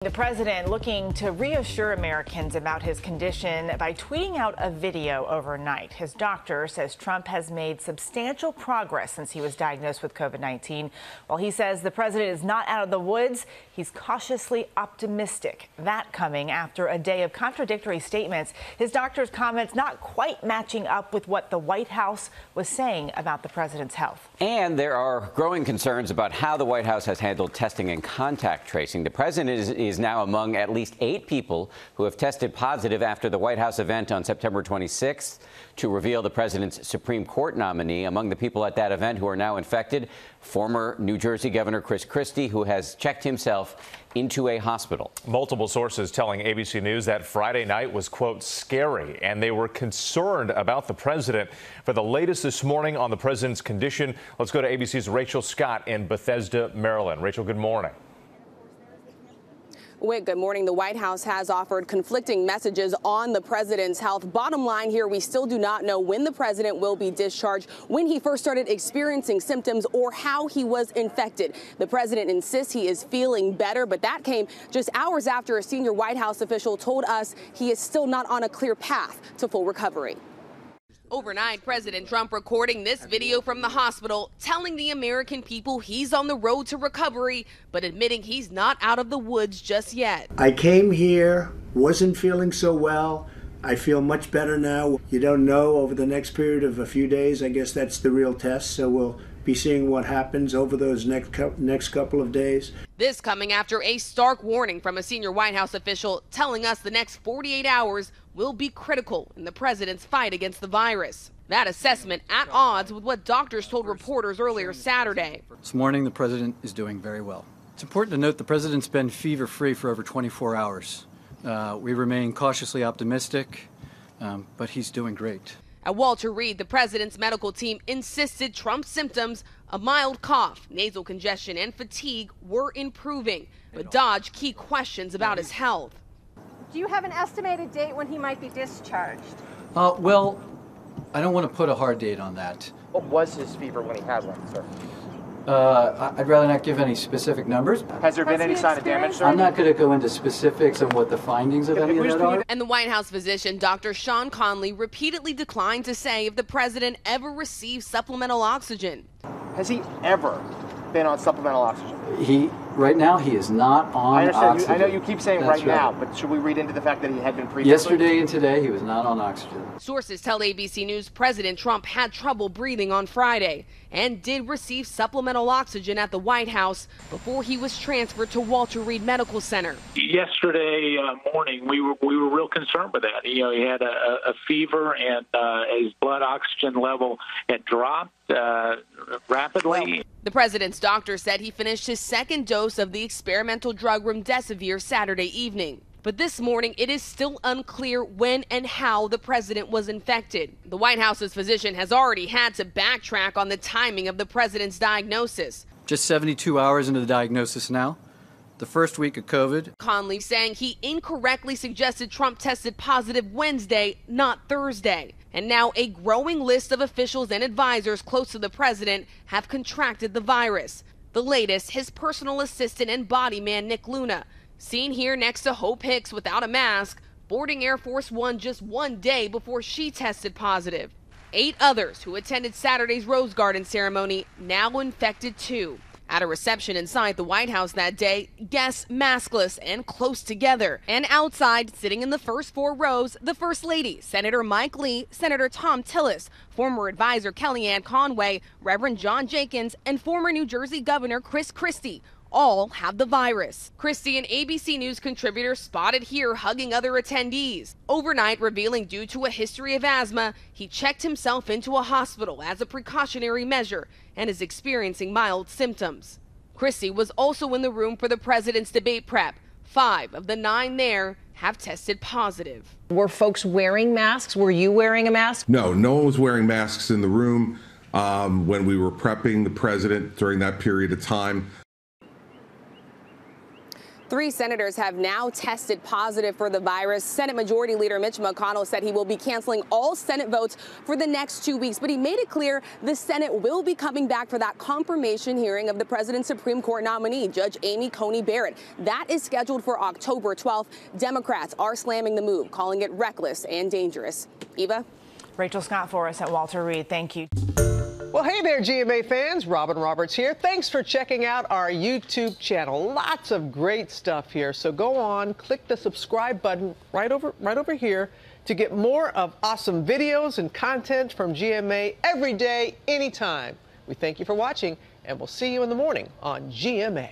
The president looking to reassure Americans about his condition by tweeting out a video overnight. His doctor says Trump has made substantial progress since he was diagnosed with COVID-19. While he says the president is not out of the woods, he's cautiously optimistic. That coming after a day of contradictory statements. His doctor's comments not quite matching up with what the White House was saying about the president's health. And there are growing concerns about how the White House has handled testing and contact tracing. The president is now among at least 8 people who have tested positive after the White House event on September 26th to reveal the president's Supreme Court nominee. Among the people at that event who are now infected, former New Jersey Governor Chris Christie, who has checked himself into a hospital. Multiple sources telling ABC News that Friday night was, quote, scary, and they were concerned about the president. For the latest this morning on the president's condition, let's go to ABC's Rachel Scott in Bethesda, Maryland. Rachel, good morning. Wick, good morning. The White House has offered conflicting messages on the president's health. Bottom line here, we still do not know when the president will be discharged, when he first started experiencing symptoms, or how he was infected. The president insists he is feeling better, but that came just hours after a senior White House official told us he is still not on a clear path to full recovery. Overnight, President Trump recording this video from the hospital, telling the American people he's on the road to recovery, but admitting he's not out of the woods just yet. I came here, wasn't feeling so well. I feel much better now. You don't know over the next period of a few days. I guess that's the real test. So we'll be seeing what happens over those next couple of days. This coming after a stark warning from a senior White House official telling us the next 48 hours will be critical in the president's fight against the virus. That assessment at odds with what doctors told reporters earlier Saturday. This morning, the president is doing very well. It's important to note the president's been fever-free for over 24 hours. We remain cautiously optimistic, but he's doing great. At Walter Reed, the president's medical team insisted Trump's symptoms, a mild cough, nasal congestion, and fatigue were improving, but dodged key questions about his health. Do you have an estimated date when he might be discharged? Well, I don't want to put a hard date on that. What was his fever when he had one, sir? I'd rather not give any specific numbers. Has there been any sign of damage, sir? I'm not going to go into specifics on what the findings of any of that are. And the White House physician, Dr. Sean Conley, repeatedly declined to say if the president ever received supplemental oxygen. Has he ever been on supplemental oxygen? Right now, he is not on oxygen. I know you keep saying That's right now, but should we read into the fact that he had been previously? Yesterday and today, he was not on oxygen. Sources tell ABC News President Trump had trouble breathing on Friday and did receive supplemental oxygen at the White House before he was transferred to Walter Reed Medical Center. Yesterday morning, we were real concerned with that. You know, he had a fever and his blood oxygen level had dropped rapidly. The president's doctor said he finished his second dose of the experimental drug remdesivir Saturday evening. But this morning, it is still unclear when and how the president was infected. The White House's physician has already had to backtrack on the timing of the president's diagnosis. Just 72 hours into the diagnosis now, the first week of COVID. Conley saying he incorrectly suggested Trump tested positive Wednesday, not Thursday. And now a growing list of officials and advisors close to the president have contracted the virus. The latest, his personal assistant and body man, Nick Luna, seen here next to Hope Hicks without a mask, boarding Air Force One just one day before she tested positive. 8 others who attended Saturday's Rose Garden ceremony now infected too. At a reception inside the White House that day, guests maskless and close together. And outside, sitting in the first 4 rows, the First Lady, Senator Mike Lee, Senator Tom Tillis, former advisor Kellyanne Conway, Reverend John Jenkins, and former New Jersey Governor Chris Christie. All have the virus. Christie, an ABC News contributor, spotted here hugging other attendees. Overnight, revealing due to a history of asthma, he checked himself into a hospital as a precautionary measure and is experiencing mild symptoms. Christie was also in the room for the president's debate prep. 5 of the 9 there have tested positive. Were folks wearing masks? Were you wearing a mask? No one was wearing masks in the room when we were prepping the president during that period of time. 3 senators have now tested positive for the virus. Senate Majority Leader Mitch McConnell said he will be canceling all Senate votes for the next 2 weeks, but he made it clear the Senate will be coming back for that confirmation hearing of the president's Supreme Court nominee, Judge Amy Coney Barrett. That is scheduled for October 12th. Democrats are slamming the move, calling it reckless and dangerous. Eva? Rachel Scott for us at Walter Reed. Thank you. Well, hey there, GMA fans. Robin Roberts here. Thanks for checking out our YouTube channel. Lots of great stuff here. So go on, click the subscribe button right over here to get more of awesome videos and content from GMA every day, anytime. We thank you for watching, and we'll see you in the morning on GMA.